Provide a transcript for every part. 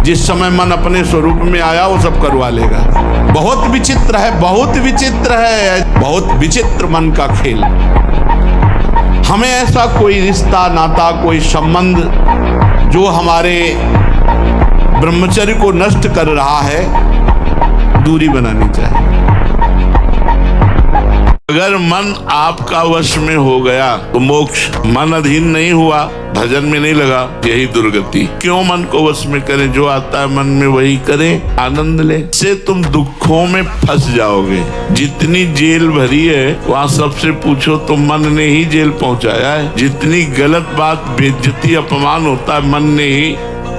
जिस समय मन अपने स्वरूप में आया वो सब करवा लेगा। बहुत विचित्र है, बहुत विचित्र है, बहुत विचित्र मन का खेल। हमें ऐसा कोई रिश्ता नाता, कोई संबंध जो हमारे ब्रह्मचर्य को नष्ट कर रहा है, दूरी बनानी चाहिए। अगर मन आपका वश में हो गया तो मोक्ष, मन अधीन नहीं हुआ, भजन में नहीं लगा, यही दुर्गति। क्यों मन को वश में करें? जो आता है मन में वही करें, आनंद ले। से तुम दुखों में फंस जाओगे। जितनी जेल भरी है वहाँ सबसे पूछो तो मन ने ही जेल पहुँचाया है। जितनी गलत बात, बेइज्जती, अपमान होता है, मन ने ही।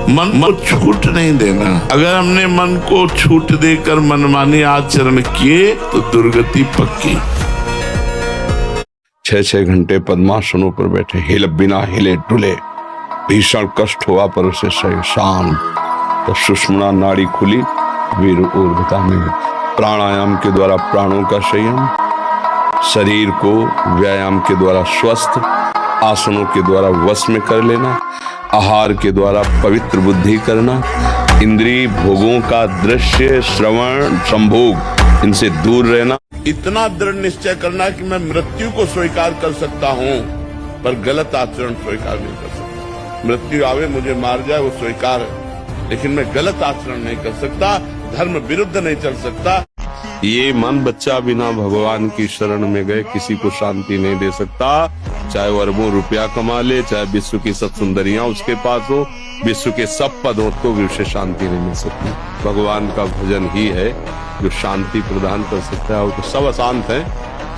मन को छूट नहीं देना। अगर हमने मन को छूट देकर मनमानी आचरण किए तो दुर्गति पक्की। 6-6 घंटे पद्मासनों पर बैठे, हिले बिना हिले डुले, भीषण कष्ट हुआ पर उसे सही शांत। तो सुषुम्ना नाड़ी खुली, वीर ऊर्ध्वता में। प्राणायाम के द्वारा प्राणों का संयम, शरीर को व्यायाम के द्वारा स्वस्थ, आसनों के द्वारा वश में कर लेना, आहार के द्वारा पवित्र बुद्धि करना, इंद्रिय भोगों का दृश्य, श्रवण, संभोग, इनसे दूर रहना। इतना दृढ़ निश्चय करना कि मैं मृत्यु को स्वीकार कर सकता हूँ पर गलत आचरण स्वीकार नहीं कर सकता। मृत्यु आवे, मुझे मार जाए, वो स्वीकार है, लेकिन मैं गलत आचरण नहीं कर सकता, धर्म विरुद्ध नहीं चल सकता। ये मन बच्चा बिना भगवान की शरण में गए किसी को शांति नहीं दे सकता। चाहे वो अरबों रुपया कमा ले, चाहे विश्व की सब सुंदरियां उसके पास हो, विश्व के सब पद हो, तो भी उसे शांति नहीं मिल सकती। भगवान का भजन ही है जो शांति प्रदान कर सकता है। तो सब अशांत है,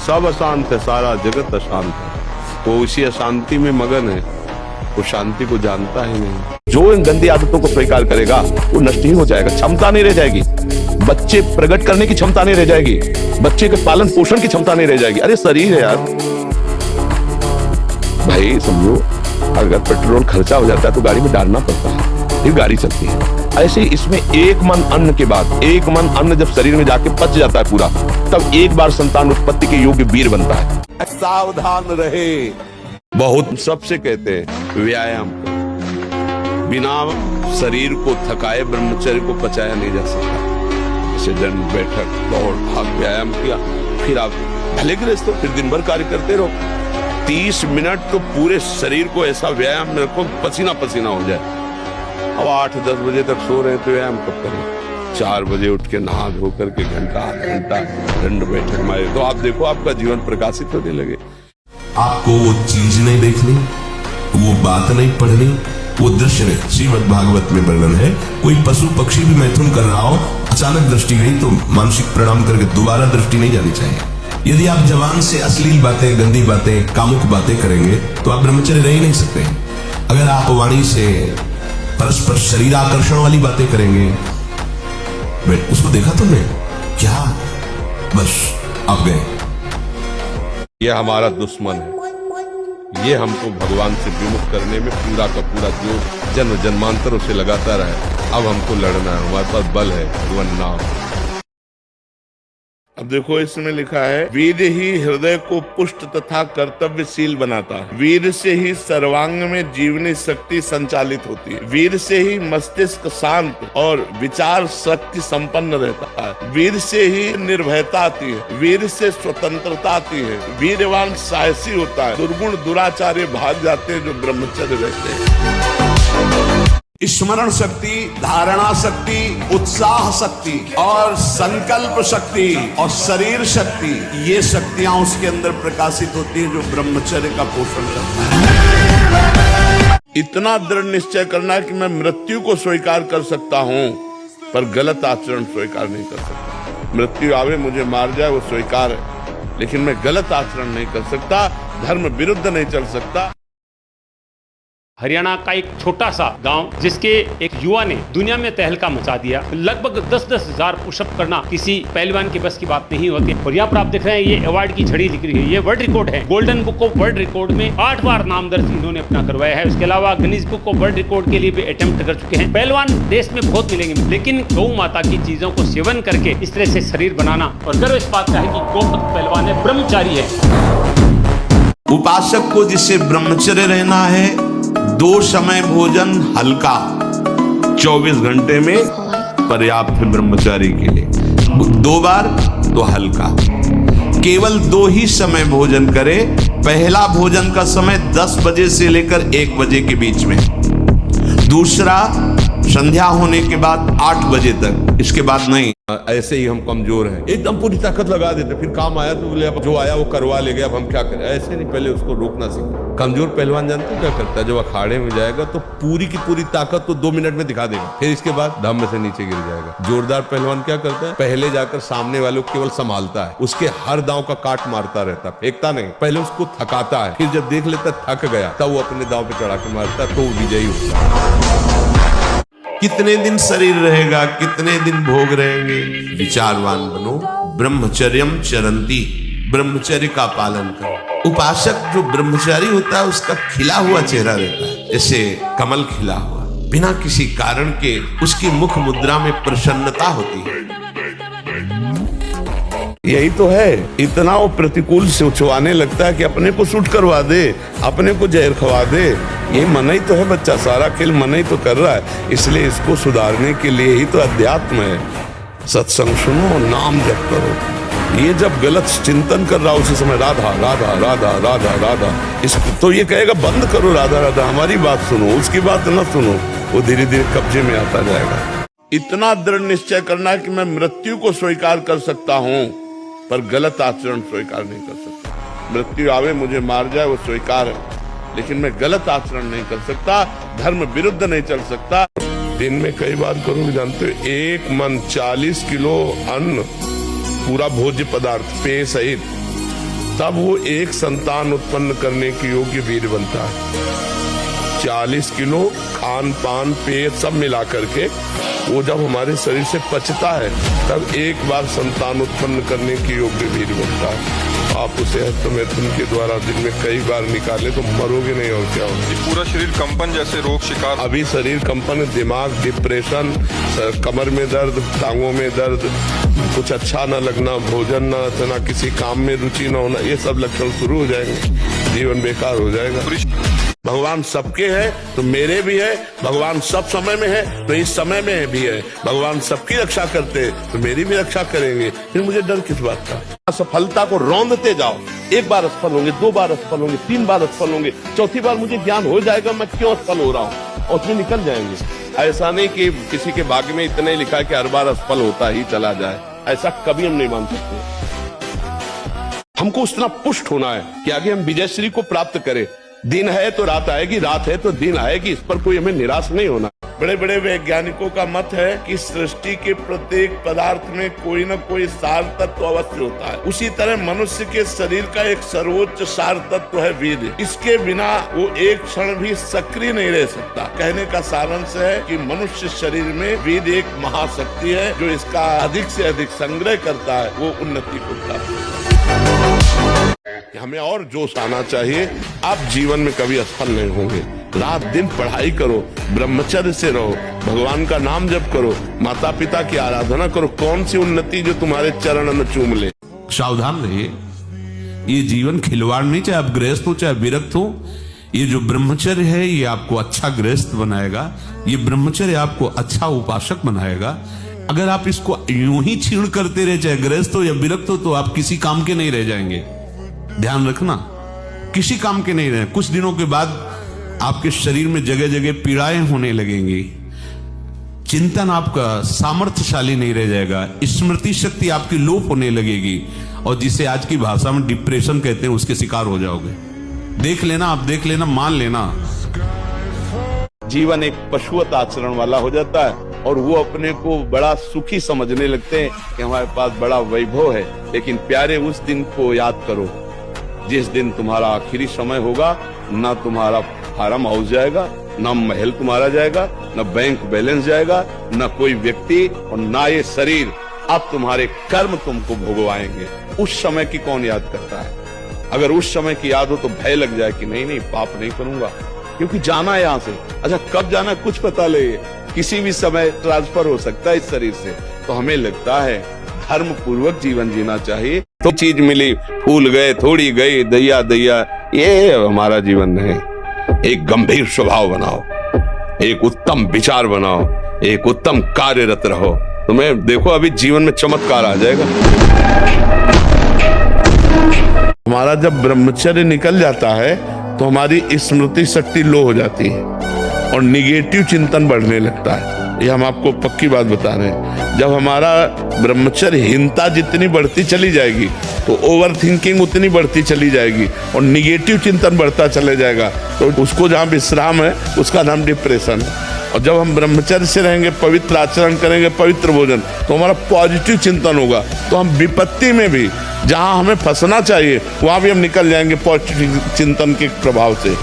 सब अशांत है, सारा जगत अशांत है। वो उसी अशांति में मगन है, वो शांति को जानता ही नहीं। जो इन गंदी आदतों को स्वीकार करेगा वो नष्ट ही हो जाएगा, क्षमता नहीं रह जाएगी। बच्चे प्रकट करने की क्षमता नहीं रह जाएगी, बच्चे के पालन पोषण की क्षमता नहीं रह जाएगी। अरे शरीर है यार भाई, समझो अगर पेट्रोल खर्चा हो जाता है तो गाड़ी में डालना पड़ता है, फिर गाड़ी चलती है। ऐसे इसमें एक मन अन्न के बाद, एक मन अन्न जब शरीर में जाके पच जाता है पूरा, तब एक बार संतान उत्पत्ति के योग्य वीर बनता है। सावधान रहे। बहुत सबसे कहते हैं व्यायाम करो। बिना शरीर को थकाए ब्रह्मचर्य को पचाया नहीं जा सकता। जैसे दंड, बैठक, दौड़, भाग, व्यायाम किया, फिर आप भले गृहस्थ हो, फिर दिन भर कार्य करते रहो। 30 मिनट तो पूरे शरीर को ऐसा व्यायाम में रखो पसीना पसीना हो जाए। अब 8-10 बजे तक सो रहे हैं तो व्यायाम कब करें? 4 बजे उठ के नहा धो करके घंटा आध घंटा दंड बैठक मारे तो आप देखो आपका जीवन प्रकाशित होने लगे। आपको वो चीज नहीं देखनी, वो बात नहीं पढ़नी, वो दृश्य नहीं। श्रीमद् भागवत में वर्णन है, कोई पशु पक्षी भी मैथुन कर रहा हो, अचानक दृष्टि गई तो मानसिक प्रणाम करके दोबारा दृष्टि नहीं जानी चाहिए। यदि आप जवान से अश्लील बातें, गंदी बातें, कामुक बातें करेंगे तो आप ब्रह्मचर्य रह ही नहीं सकते। अगर आप वाणी से परस्पर शरीर आकर्षण वाली बातें करेंगे, उसको देखा तुमने क्या, बस आप गए। ये हमारा दुश्मन है, ये हमको भगवान से विमुख करने में पूरा का पूरा जो जन्म जन्मांतरों से लगाता रहे। अब हमको लड़ना है, हमारे पास बल है, भगवान नाम। अब देखो इसमें लिखा है, वीर ही हृदय को पुष्ट तथा कर्तव्यशील बनाता है। वीर से ही सर्वांग में जीवनी शक्ति संचालित होती है। वीर से ही मस्तिष्क शांत और विचार शक्ति संपन्न रहता है। वीर से ही निर्भयता आती है, वीर से स्वतंत्रता आती है। वीरवान साहसी होता है। दुर्गुण दुराचार्य भाग जाते हैं जो ब्रह्मचर्य रहते हैं। स्मरण शक्ति, धारणा शक्ति, उत्साह शक्ति और संकल्प शक्ति और शरीर शक्ति, ये शक्तियां उसके अंदर प्रकाशित होती हैं जो ब्रह्मचर्य का पोषण करता है। इतना दृढ़ निश्चय करना कि मैं मृत्यु को स्वीकार कर सकता हूं पर गलत आचरण स्वीकार नहीं कर सकता। मृत्यु आवे, मुझे मार जाए, वो स्वीकार है, लेकिन मैं गलत आचरण नहीं कर सकता, धर्म विरुद्ध नहीं चल सकता। हरियाणा का एक छोटा सा गांव जिसके एक युवा ने दुनिया में तहलका मचा दिया। लगभग 10-10 हजार पुशअप करना किसी पहलवान के बस की बात नहीं होती। और यहाँ पर आप देख रहे हैं ये अवार्ड की झड़ी दिख रही है, ये वर्ल्ड रिकॉर्ड है। Golden book of world record में 8 बार नाम दर्ज इन्होंने अपना करवाया है। उसके अलावा Guinness book of world record के लिए भी अटेम्प्ट कर चुके हैं। पहलवान देश में बहुत मिलेंगे, लेकिन गौ माता की चीजों को सेवन करके इस तरह से शरीर बनाना और गर्व इस बात का है कि गौपत पहलवान है, ब्रह्मचारी है। उपासक को जिससे ब्रह्मचर्य रहना है, 2 समय भोजन हल्का, 24 घंटे में पर्याप्त है ब्रह्मचारी के लिए। 2 बार तो हल्का, केवल 2 ही समय भोजन करे। पहला भोजन का समय 10 बजे से लेकर 1 बजे के बीच में, दूसरा संध्या होने के बाद 8 बजे तक, इसके बाद नहीं। ऐसे ही हम कमजोर हैं, एकदम पूरी ताकत लगा देते, फिर काम आया तो बोले अब जो आया वो करवा ले गया, अब हम क्या करें। ऐसे नहीं, पहले उसको रोकना सीखो। कमजोर पहलवान जानते क्या करता है, जब अखाड़े में जाएगा तो पूरी की पूरी ताकत तो 2 मिनट में दिखा देगा, फिर इसके बाद धम्म से नीचे गिर जाएगा। जोरदार पहलवान क्या करता है, पहले जाकर सामने वालों को केवल संभालता है, उसके हर दांव का काट मारता रहता है, फेंकता नहीं, पहले उसको थकाता है, फिर जब देख लेता थक गया तब वो अपने दांव पे चढ़ा के मारता है, तो वो विजयी होता है। कितने दिन शरीर रहेगा, कितने दिन भोग रहेंगे, विचारवान बनो। ब्रह्मचर्यम चरंती, ब्रह्मचर्य का पालन करो। उपासक जो ब्रह्मचारी होता है उसका खिला हुआ चेहरा रहता है, जैसे कमल खिला हुआ, बिना किसी कारण के उसकी मुख मुद्रा में प्रसन्नता होती है। यही तो है, इतना वो प्रतिकूल सोचवाने लगता है कि अपने को सूट करवा दे, अपने को जहर खवा दे। ये मन ही तो है, बच्चा सारा खेल मन ही तो कर रहा है, इसलिए इसको सुधारने के लिए ही तो अध्यात्म है। सत्संग सुनो, नाम जप करो। ये जब गलत चिंतन कर रहा उसी समय राधा राधा राधा राधा राधा, इस तो ये कहेगा बंद करो राधा राधा, हमारी बात सुनो, उसकी बात न सुनो, वो धीरे धीरे कब्जे में आता जाएगा। इतना दृढ़ निश्चय करना है कि मैं मृत्यु को स्वीकार कर सकता हूँ पर गलत आचरण स्वीकार नहीं कर सकता। मृत्यु आवे मुझे मार जाए वो स्वीकार है, लेकिन मैं गलत आचरण नहीं कर सकता, धर्म विरुद्ध नहीं चल सकता। दिन में कई बार करूंगा, जानते हो, 1 मन 40 किलो अन्न, पूरा भोज्य पदार्थ पेय सहित, तब वो एक संतान उत्पन्न करने के योग्य वीर बनता है। 40 किलो खान पान पेय सब मिला करके वो जब हमारे शरीर से पचता है तब एक बार संतान उत्पन्न करने के योग्य वीर बनता है। आप उसे हस्तमैथुन के द्वारा दिन में कई बार निकाले तो मरोगे नहीं, और क्या होगा। पूरा शरीर कंपन जैसे रोग शिकार, अभी शरीर कंपन, दिमाग डिप्रेशन, कमर में दर्द, टांगों में दर्द, कुछ अच्छा न लगना, भोजन न अच्छा, किसी काम में रुचि न होना, ये सब लक्षण शुरू हो जाएंगे, जीवन बेकार हो जाएगा। भगवान सबके है तो मेरे भी है, भगवान सब समय में है तो इस समय में भी है, भगवान सबकी रक्षा करते हैं तो मेरी भी रक्षा करेंगे, फिर मुझे डर किस बात का। असफलता को रौंदते जाओ, 1 बार असफल होंगे, 2 बार असफल होंगे, 3 बार असफल होंगे, 4थी बार मुझे ज्ञान हो जाएगा मैं क्यों असफल हो रहा हूँ, और उसमें निकल जाएंगे। ऐसा नहीं कि किसी के भाग्य में इतना ही लिखा है कि हर बार असफल होता ही चला जाए, ऐसा कभी हम नहीं मान सकते। हमको उतना पुष्ट होना है कि आगे हम विजयश्री को प्राप्त करें। दिन है तो रात आएगी, रात है तो दिन आएगी, इस पर कोई हमें निराश नहीं होना। बड़े बड़े वैज्ञानिकों का मत है कि सृष्टि के प्रत्येक पदार्थ में कोई न कोई सार तत्व अवश्य होता है। उसी तरह मनुष्य के शरीर का एक सर्वोच्च सार तत्व है वीर्य। इसके बिना वो एक क्षण भी सक्रिय नहीं रह सकता। कहने का सारांश है कि मनुष्य शरीर में वीर्य एक महाशक्ति है, जो इसका अधिक से अधिक संग्रह करता है, वो उन्नति को प्राप्त करता है। हमें और जोश आना चाहिए। आप जीवन में कभी असफल नहीं होंगे। रात दिन पढ़ाई करो, ब्रह्मचर्य से रहो, भगवान का नाम जप करो, माता पिता की आराधना करो। कौन सी उन्नति जो तुम्हारे चरण न चूम ले। सावधान रहिए, ये जीवन खिलवाड़ नहीं, चाहे आप गृहस्थ हो चाहे विरक्त हो। ये जो ब्रह्मचर्य है ये आपको अच्छा गृहस्थ बनाएगा, ये ब्रह्मचर्य आपको अच्छा उपासक बनाएगा। अगर आप इसको यूं ही छीण करते रहे, चाहे गृहस्थ हो या विरक्त हो, तो आप किसी काम के नहीं रह जाएंगे। ध्यान रखना, किसी काम के नहीं रहे। कुछ दिनों के बाद आपके शरीर में जगह जगह पीड़ाएं होने लगेंगी, चिंतन आपका सामर्थ्यशाली नहीं रह जाएगा, स्मृति शक्ति आपकी लोप होने लगेगी, और जिसे आज की भाषा में डिप्रेशन कहते हैं उसके शिकार हो जाओगे। देख लेना, आप देख लेना, मान लेना। जीवन एक पशुवत आचरण वाला हो जाता है और वो अपने को बड़ा सुखी समझने लगते हैं कि हमारे पास बड़ा वैभव है। लेकिन प्यारे, उस दिन को याद करो जिस दिन तुम्हारा आखिरी समय होगा। ना तुम्हारा फार्म हाउस जाएगा, ना महल तुम्हारा जाएगा, ना बैंक बैलेंस जाएगा, ना कोई व्यक्ति, और ना ये शरीर। अब तुम्हारे कर्म तुमको भोगवाएंगे। उस समय की कौन याद करता है? अगर उस समय की याद हो तो भय लग जाए कि नहीं नहीं, पाप नहीं करूंगा, क्योंकि जाना है यहाँ से। अच्छा, कब जाना कुछ पता ले, किसी भी समय ट्रांसफर हो सकता है इस शरीर से। तो हमें लगता है धर्म पूर्वक जीवन जीना चाहिए। तो चीज मिली, फूल गए, थोड़ी गई, दैया दैया, ये हमारा जीवन नहीं। एक गंभीर स्वभाव बनाओ, एक उत्तम विचार बनाओ, एक उत्तम कार्यरत रहो। तुम्हें देखो अभी जीवन में चमत्कार आ जाएगा। हमारा जब ब्रह्मचर्य निकल जाता है तो हमारी स्मृति शक्ति लो हो जाती है और निगेटिव चिंतन बढ़ने लगता है। ये हम आपको पक्की बात बता रहे हैं। जब हमारा ब्रह्मचर्यहीनता जितनी बढ़ती चली जाएगी तो ओवर थिंकिंग उतनी बढ़ती चली जाएगी और निगेटिव चिंतन बढ़ता चले जाएगा। तो उसको जहाँ विश्राम है उसका नाम डिप्रेशन है। और जब हम ब्रह्मचर्य से रहेंगे, पवित्र आचरण करेंगे, पवित्र भोजन, तो हमारा पॉजिटिव चिंतन होगा। तो हम विपत्ति में भी जहाँ हमें फंसना चाहिए वहां भी हम निकल जाएंगे पॉजिटिव चिंतन के प्रभाव से।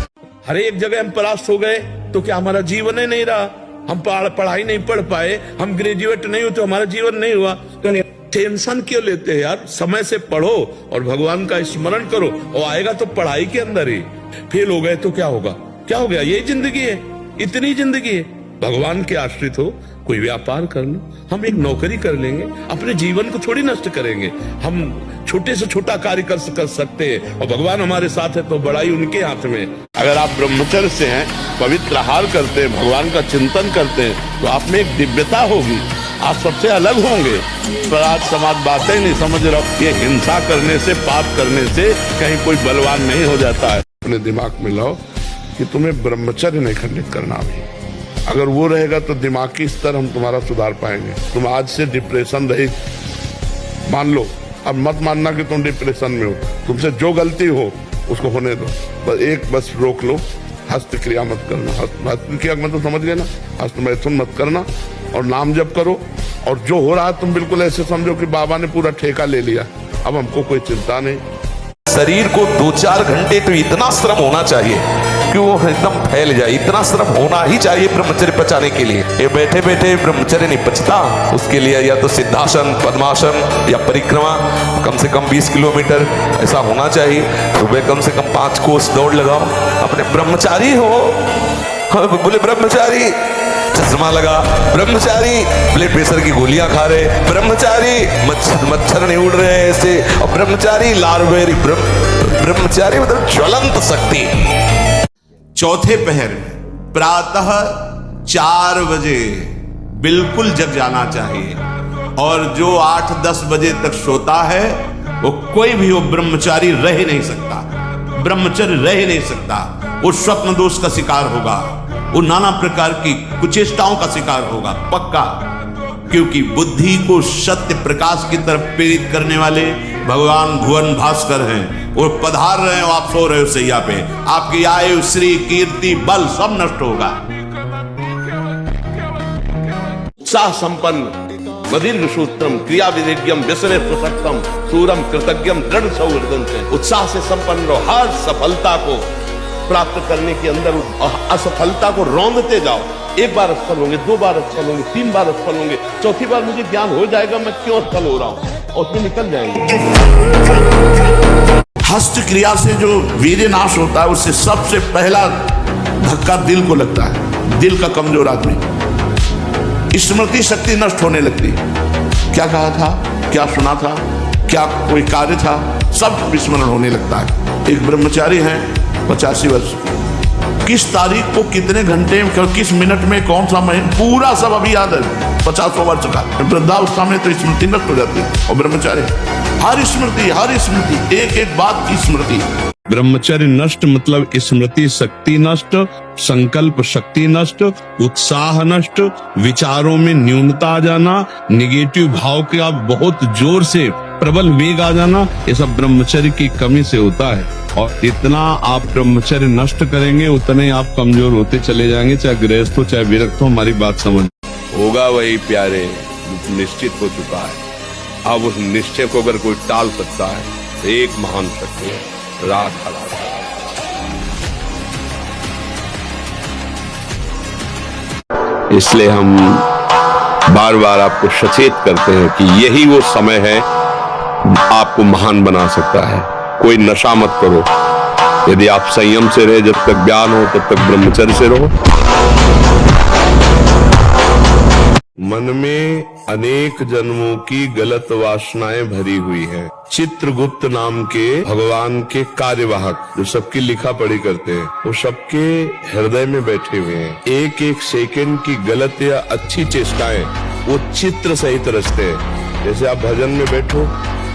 हर एक जगह हम परास्त हो गए तो क्या हमारा जीवन ही नहीं रहा? हम पढ़ाई नहीं पढ़ पाए, हम ग्रेजुएट नहीं हुए तो हमारा जीवन नहीं हुआ। तो टेंशन क्यों लेते हैं यार? समय से पढ़ो और भगवान का स्मरण करो और आएगा तो पढ़ाई के अंदर ही। फेल हो गए तो क्या होगा? क्या हो गया? यही जिंदगी है, इतनी जिंदगी है। भगवान के आश्रित हो, कोई व्यापार कर लो, हम एक नौकरी कर लेंगे, अपने जीवन को थोड़ी नष्ट करेंगे। हम छोटे से छोटा कार्य कर सकते हैं और भगवान हमारे साथ है तो बड़ाई उनके हाथ में। अगर आप ब्रह्मचर्य से हैं, पवित्र आहार करते हैं, भगवान का चिंतन करते हैं, तो आप में एक दिव्यता होगी, आप सबसे अलग होंगे। पर आज समाज बातें नहीं समझ रहा। ये हिंसा करने से, पाप करने से कहीं कोई बलवान नहीं हो जाता है। अपने दिमाग में लाओ कि तुम्हें ब्रह्मचर्य नहीं खंडित करना अभी। अगर वो रहेगा तो दिमागी स्तर हम तुम्हारा सुधार पाएंगे। तुम आज से डिप्रेशन रहित मान लो। अब मत मानना कि तुम डिप्रेशन में हो। तुमसे जो गलती हो उसको होने दो। बस रोक लो, हस्त क्रिया मत करना। हस्त क्रिया मतलब समझ गए ना? हस्त मैथुन मत करना और नाम जप करो। और जो हो रहा है तुम बिल्कुल ऐसे समझो कि बाबा ने पूरा ठेका ले लिया, अब हमको कोई चिंता नहीं। शरीर को 2-4 घंटे तो इतना श्रम होना चाहिए कि वो एकदम फैल जाए। इतना श्रम होना ही चाहिए ब्रह्मचर्य पचाने के लिए। ये बैठे बैठे ब्रह्मचर्य नहीं पचता। उसके लिए या तो सिद्धासन, पद्मासन या परिक्रमा कम से कम 20 किलोमीटर ऐसा होना चाहिए। सुबह कम से कम 5 कोस दौड़ लगाओ। अपने ब्रह्मचारी हो, बोले ब्रह्मचारी चश्मा लगा, ब्रह्मचारी ब्लड प्रेशर की गोलियां खा रहे, ब्रह्मचारी मच्छर नहीं उड़ रहे ऐसे, और ब्रह्मचारी लार्वेरी, ब्रह्मचारी मतलब ज्वलंत शक्ति। चौथे पहर में प्रातः 4 बजे बिल्कुल जग जाना चाहिए। और जो 8-10 बजे तक सोता है वो कोई भी हो ब्रह्मचारी रह ही नहीं सकता, ब्रह्मचर्य रह ही नहीं सकता। वो स्वप्न दोष का शिकार होगा, वो नाना प्रकार की कुचेष्टाओं का शिकार होगा पक्का। क्योंकि बुद्धि को सत्य प्रकाश की तरफ प्रेरित करने वाले भगवान भुवन भास्कर हैं। वो पधार रहे हो, आप सो रहे हो सैया पे, आपकी आयु, श्री, कीर्ति, बल सब नष्ट होगा। उत्साह संपन्न मदीर सूत्रम क्रिया विधिज्ञम व्यसने प्रसक्तम सूरम कृतज्ञम दृढ़ सौहृदं से। उत्साह से संपन्न रहो। हर सफलता को प्राप्त करने के अंदर असफलता को रौंदते जाओ। 1 बार असफल होंगे, 2 बार असफल होंगे, 3 बार असफल होंगे, चौथी बार मुझे ज्ञान हो जाएगा मैं क्यों असफल हो रहा हूं, और उसमें निकल जाएंगे। हस्त क्रिया से जो वीर्य नाश होता है उससे सबसे पहला धक्का दिल को लगता है। दिल का कमजोर आदमी, स्मृति शक्ति नष्ट होने लगती। क्या कहा था, क्या सुना था, क्या कोई कार्य था, सब विस्मरण होने लगता है। एक ब्रह्मचारी है 85 वर्ष, किस तारीख को कितने घंटे में किस मिनट में कौन सा महीना पूरा सब अभी याद है। 50 वर्ष का वृद्धावस्था में तो स्मृति नष्ट हो जाती है। और ब्रह्मचारी हर स्मृति एक एक बात की स्मृति। ब्रह्मचर्य नष्ट मतलब स्मृति शक्ति नष्ट, संकल्प शक्ति नष्ट, उत्साह नष्ट, विचारों में न्यूनता आ जाना, निगेटिव भाव का बहुत जोर से प्रबल वेग आ जाना, ये सब ब्रह्मचर्य की कमी से होता है। और जितना आप ब्रह्मचर्य नष्ट करेंगे उतने आप कमजोर होते चले जाएंगे, चाहे गृहस्थ हो चाहे विरक्त हो। हमारी बात समझ होगा वही प्यारे निश्चित हो चुका है। अब उस निश्चय को अगर कोई टाल सकता है तो एक महान शक्ति है, राधा राधा। इसलिए हम बार बार आपको सचेत करते हैं कि यही वो समय है आपको महान बना सकता है। कोई नशा मत करो। यदि आप संयम से रहे, जब तक ज्ञान हो तब तक ब्रह्मचर्य से रहो। मन में अनेक जन्मों की गलत वासनाएं भरी हुई हैं। चित्रगुप्त नाम के भगवान के कार्यवाहक जो सबकी लिखा पढ़ी करते हैं, वो सबके हृदय में बैठे हुए हैं। एक एक सेकंड की गलत या अच्छी चेष्टाएं वो चित्र सहित रचते हैं। जैसे आप भजन में बैठो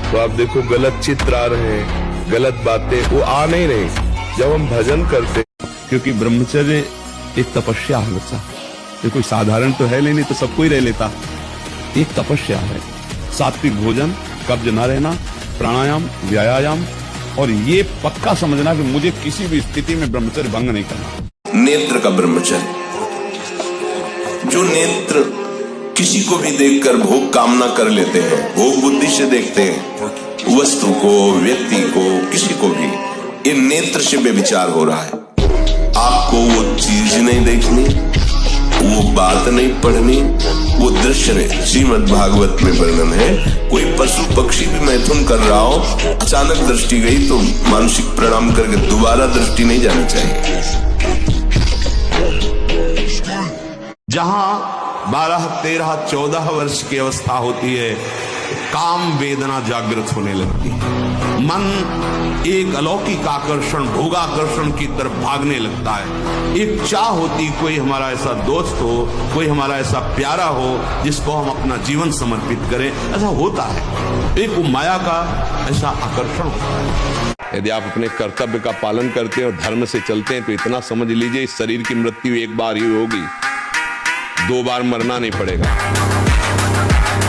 तो आप देखो गलत चित्र आ रहे हैं, गलत बातें वो आ नहीं रही। जब हम भजन करते, क्योंकि ब्रह्मचर्य एक तपस्या है बच्चा, ये कोई साधारण तो है नहीं तो सबको ही रह लेता। एक तपस्या है। सात्विक भोजन, कब्ज न रहना, प्राणायाम, व्यायाम, और ये पक्का समझना कि मुझे किसी भी स्थिति में ब्रह्मचर्य भंग नहीं करना। नेत्र का ब्रह्मचर्य, जो नेत्र किसी को भी देखकर भोग कामना कर लेते हैं, भोग बुद्धि से देखते हैं वस्तु को, व्यक्ति को, किसी को भी, ये नेत्र से व्यभिचार हो रहा है। आपको वो चीज नहीं देखनी, वो बात नहीं पढ़नी, वो दृश्य नहीं। श्रीमद् भागवत में वर्णन है, कोई पशु पक्षी भी मैथुन कर रहा हो, अचानक दृष्टि गई तो मानसिक प्रणाम करके दोबारा दृष्टि नहीं जानी चाहिए। जहां 12, 13, 14 वर्ष की अवस्था होती है, काम वेदना जागृत होने लगती है। मन एक अलौकिक आकर्षण, भोगाकर्षण की तरफ भागने लगता है। एक चाह होती, कोई हमारा ऐसा दोस्त हो, कोई हमारा ऐसा प्यारा हो जिसको हम अपना जीवन समर्पित करें। ऐसा होता है, एक माया का ऐसा आकर्षण होता है। यदि आप अपने कर्तव्य का पालन करते हैं और धर्म से चलते हैं तो इतना समझ लीजिए, इस शरीर की मृत्यु एक बार ही होगी, 2 बार मरना नहीं पड़ेगा।